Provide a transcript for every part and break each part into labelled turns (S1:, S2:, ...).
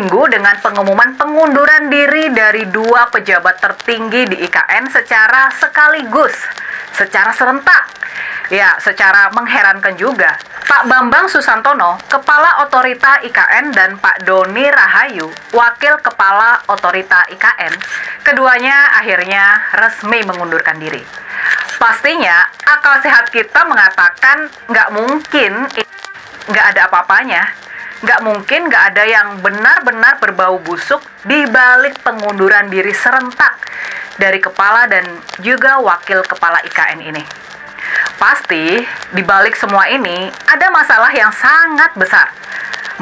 S1: Minggu dengan pengumuman pengunduran diri dari dua pejabat tertinggi di IKN secara sekaligus, secara serentak. Ya, secara mengherankan juga. Pak Bambang Susantono, Kepala Otorita IKN, dan Pak Doni Rahayu, Wakil Kepala Otorita IKN, keduanya akhirnya resmi mengundurkan diri. Pastinya, akal sehat kita mengatakan nggak mungkin nggak ada apa-apanya. Nggak mungkin nggak ada yang benar-benar berbau busuk di balik pengunduran diri serentak dari kepala dan juga wakil kepala IKN ini. Pasti di balik semua ini ada masalah yang sangat besar.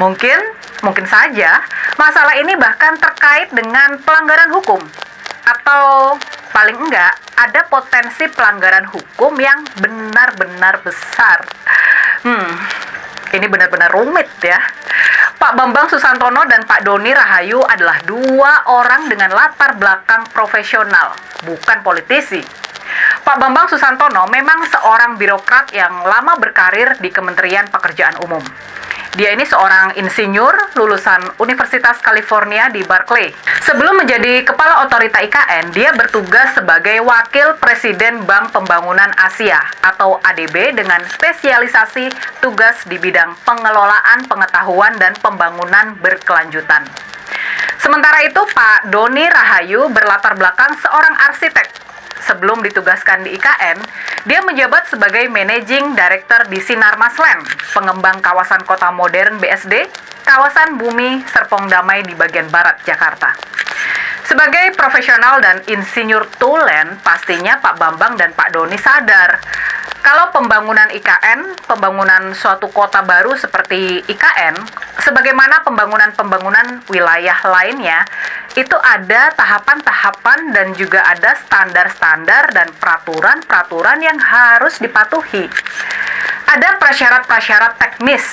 S1: Mungkin saja masalah ini bahkan terkait dengan pelanggaran hukum, atau paling enggak ada potensi pelanggaran hukum yang benar-benar besar. Ini benar-benar rumit ya. Pak Bambang Susantono dan Pak Doni Rahayu adalah dua orang dengan latar belakang profesional, bukan politisi. Pak Bambang Susantono memang seorang birokrat yang lama berkarir di Kementerian Pekerjaan Umum. Dia ini seorang insinyur lulusan Universitas California di Berkeley. Sebelum menjadi Kepala Otorita IKN, dia bertugas sebagai Wakil Presiden Bank Pembangunan Asia atau ADB dengan spesialisasi tugas di bidang pengelolaan pengetahuan dan pembangunan berkelanjutan. Sementara itu, Pak Doni Rahayu berlatar belakang seorang arsitek. Sebelum ditugaskan di IKN, dia menjabat sebagai Managing Director di Sinarmas Land, pengembang kawasan kota modern BSD, kawasan Bumi Serpong Damai di bagian barat Jakarta. Sebagai profesional dan insinyur tulen, pastinya Pak Bambang dan Pak Doni sadar kalau pembangunan IKN, pembangunan suatu kota baru seperti IKN, sebagaimana pembangunan wilayah lainnya, itu ada tahapan-tahapan dan juga ada standar-standar dan peraturan-peraturan yang harus dipatuhi. Ada prasyarat-prasyarat teknis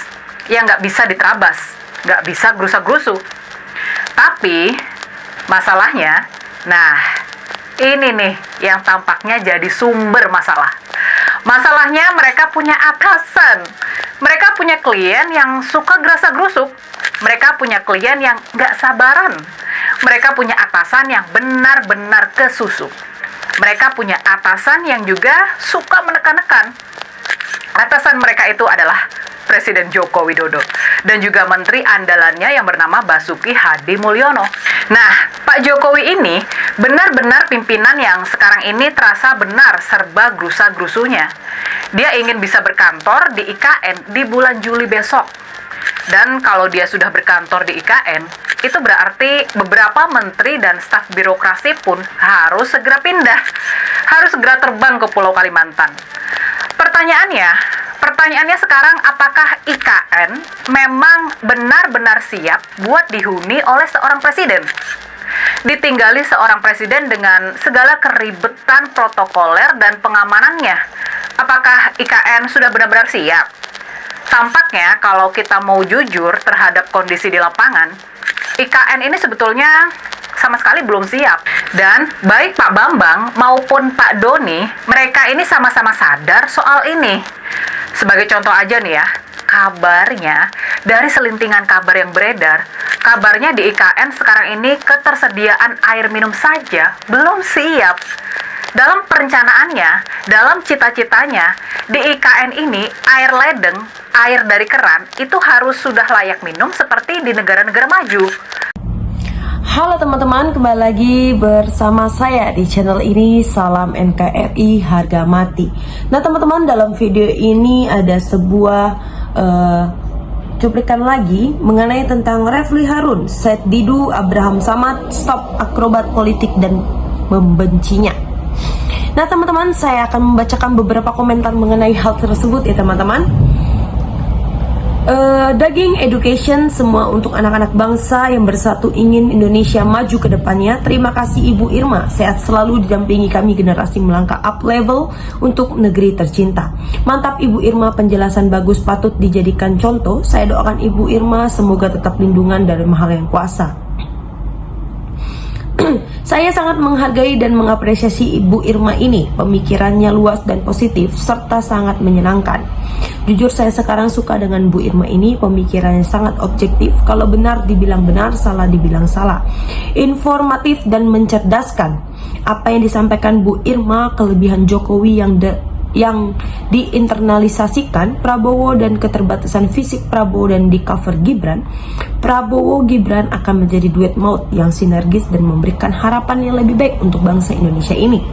S1: yang nggak bisa diterabas, nggak bisa gerusa-gerusu. Tapi, masalahnya, ini nih yang tampaknya jadi sumber masalah. Masalahnya mereka punya atasan. Mereka punya klien yang suka gerasa-gerusuk. Mereka punya klien yang nggak sabaran. Mereka punya atasan yang benar-benar kesusu. Mereka punya atasan yang juga suka menekan-nekan. Atasan mereka itu adalah Presiden Joko Widodo dan juga menteri andalannya yang bernama Basuki Hadi Mulyono. Nah, Pak Jokowi ini benar-benar pimpinan yang sekarang ini terasa benar serba gerusa-gerusunya. Dia ingin bisa berkantor di IKN di bulan Juli besok. Dan kalau dia sudah berkantor di IKN, itu berarti beberapa menteri dan staf birokrasi pun harus segera pindah. Harus segera terbang ke Pulau Kalimantan. Pertanyaannya sekarang, apakah IKN memang benar-benar siap buat dihuni oleh seorang presiden? Ditinggali seorang presiden dengan segala keribetan protokoler dan pengamanannya. Apakah IKN sudah benar-benar siap? Tampaknya kalau kita mau jujur terhadap kondisi di lapangan, IKN ini sebetulnya sama sekali belum siap. Dan baik Pak Bambang maupun Pak Doni, mereka ini sama-sama sadar soal ini. Sebagai contoh aja nih ya, kabarnya dari selintingan kabar yang beredar, kabarnya di IKN sekarang ini ketersediaan air minum saja belum siap. Dalam perencanaannya, dalam cita-citanya, di IKN ini air ledeng, air dari keran, itu harus sudah layak minum seperti di negara-negara maju.
S2: Halo teman-teman, kembali lagi bersama saya di channel ini. Salam NKRI harga mati. Nah teman-teman, dalam video ini ada sebuah cuplikan lagi mengenai tentang Refly Harun, Said Didu, Abraham Samad, stop akrobat politik dan membencinya. Nah teman-teman, saya akan membacakan beberapa komentar mengenai hal tersebut ya teman-teman. Daging education semua untuk anak-anak bangsa yang bersatu ingin Indonesia maju ke depannya. Terima kasih Ibu Irma, sehat selalu didampingi kami generasi melangkah up level untuk negeri tercinta. Mantap Ibu Irma, penjelasan bagus, patut dijadikan contoh. Saya doakan Ibu Irma semoga tetap lindungan dari Maha Yang Kuasa. Saya sangat menghargai dan mengapresiasi Ibu Irma ini. Pemikirannya luas dan positif serta sangat menyenangkan. Jujur saya sekarang suka dengan Bu Irma ini, pemikirannya sangat objektif, kalau benar dibilang benar, salah dibilang salah. Informatif dan mencerdaskan. Apa yang disampaikan Bu Irma, kelebihan Jokowi yang diinternalisasikan Prabowo dan keterbatasan fisik Prabowo dan di cover Gibran, Prabowo Gibran akan menjadi duet maut yang sinergis dan memberikan harapan yang lebih baik untuk bangsa Indonesia ini.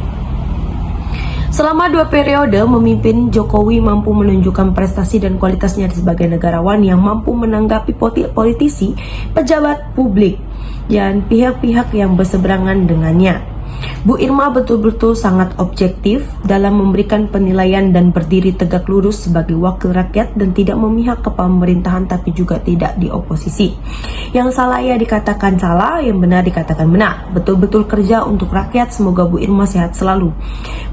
S2: Selama 2 periode memimpin, Jokowi mampu menunjukkan prestasi dan kualitasnya sebagai negarawan yang mampu menanggapi politisi, pejabat publik, dan pihak-pihak yang berseberangan dengannya. Bu Irma betul-betul sangat objektif dalam memberikan penilaian dan berdiri tegak lurus sebagai wakil rakyat dan tidak memihak ke pemerintahan tapi juga tidak di oposisi. Yang salah ya dikatakan salah, yang benar dikatakan benar. Betul-betul kerja untuk rakyat, semoga Bu Irma sehat selalu.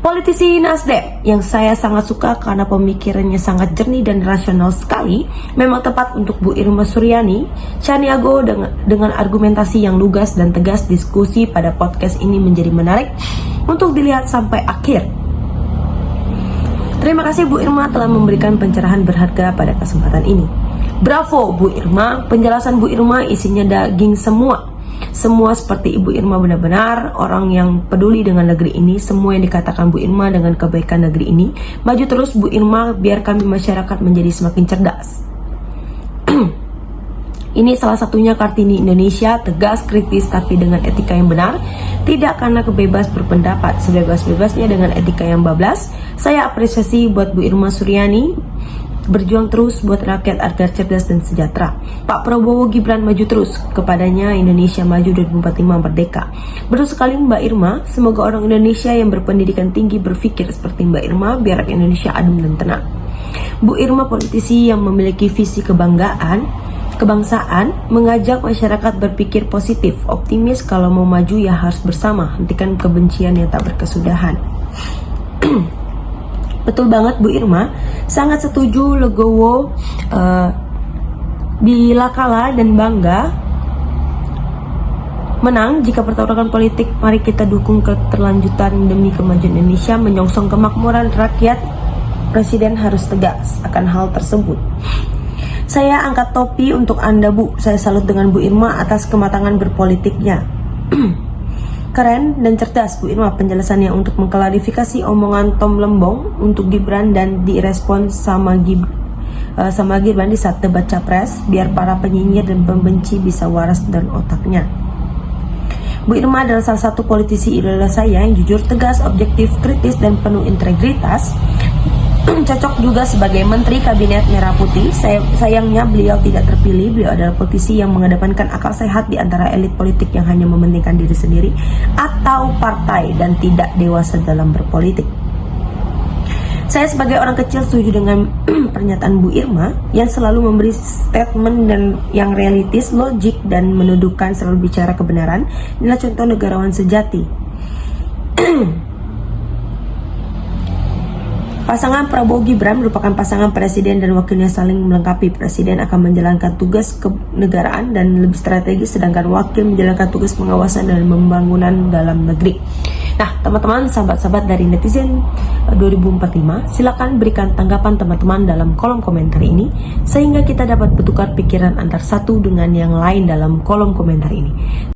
S2: Politisi Nasdem yang saya sangat suka karena pemikirannya sangat jernih dan rasional sekali, memang tepat untuk Bu Irma Suryani. Caniago dengan argumentasi yang lugas dan tegas, diskusi pada podcast ini menjadi menarik untuk dilihat sampai akhir. Terima kasih Bu Irma telah memberikan pencerahan berharga pada kesempatan ini. Bravo Bu Irma, penjelasan Bu Irma isinya daging semua. Semua seperti Ibu Irma benar-benar orang yang peduli dengan negeri ini. Semua yang dikatakan Bu Irma dengan kebaikan negeri ini. Maju terus Bu Irma, biar kami masyarakat menjadi semakin cerdas. Ini salah satunya Kartini Indonesia, tegas, kritis, tapi dengan etika yang benar. Tidak karena kebebas berpendapat, sebebas-bebasnya dengan etika yang bablas. Saya apresiasi buat Bu Irma Suryani, berjuang terus buat rakyat agar cerdas dan sejahtera. Pak Prabowo Gibran maju terus, kepadanya Indonesia maju 2045 merdeka. Betul sekali Mbak Irma, semoga orang Indonesia yang berpendidikan tinggi berpikir seperti Mbak Irma, biar Indonesia adem dan tenang. Bu Irma politisi yang memiliki visi kebangsaan, mengajak masyarakat berpikir positif, optimis, kalau mau maju ya harus bersama, hentikan kebencian yang tak berkesudahan. Betul banget Bu Irma, sangat setuju, legowo, bila kalah dan bangga menang jika pertarungan politik. Mari kita dukung keterlanjutan demi kemajuan Indonesia, menyongsong kemakmuran rakyat. Presiden harus tegas akan hal tersebut. Saya angkat topi untuk Anda Bu, saya salut dengan Bu Irma atas kematangan berpolitiknya. Keren dan cerdas Bu Irma penjelasannya untuk mengklarifikasi omongan Tom Lembong untuk Gibran dan direspon sama Gibran di saat debat capres, biar para penyinyir dan pembenci bisa waras dan otaknya. Bu Irma adalah salah satu politisi idola saya yang jujur, tegas, objektif, kritis, dan penuh integritas. Cocok juga sebagai Menteri Kabinet Merah Putih. Sayangnya beliau tidak terpilih. Beliau adalah politisi yang mengedepankan akal sehat di antara elit politik yang hanya mementingkan diri sendiri atau partai dan tidak dewasa dalam berpolitik. Saya sebagai orang kecil setuju dengan pernyataan Bu Irma yang selalu memberi statement dan yang realistis, logik, dan menuduhkan, selalu bicara kebenaran. Inilah contoh negarawan sejati. Pasangan Prabowo Gibran merupakan pasangan presiden dan wakilnya saling melengkapi. Presiden akan menjalankan tugas kenegaraan dan lebih strategis, sedangkan wakil menjalankan tugas pengawasan dan pembangunan dalam negeri. Nah, teman-teman, sahabat-sahabat dari netizen 2045, silakan berikan tanggapan teman-teman dalam kolom komentar ini, sehingga kita dapat bertukar pikiran antar satu dengan yang lain dalam kolom komentar ini.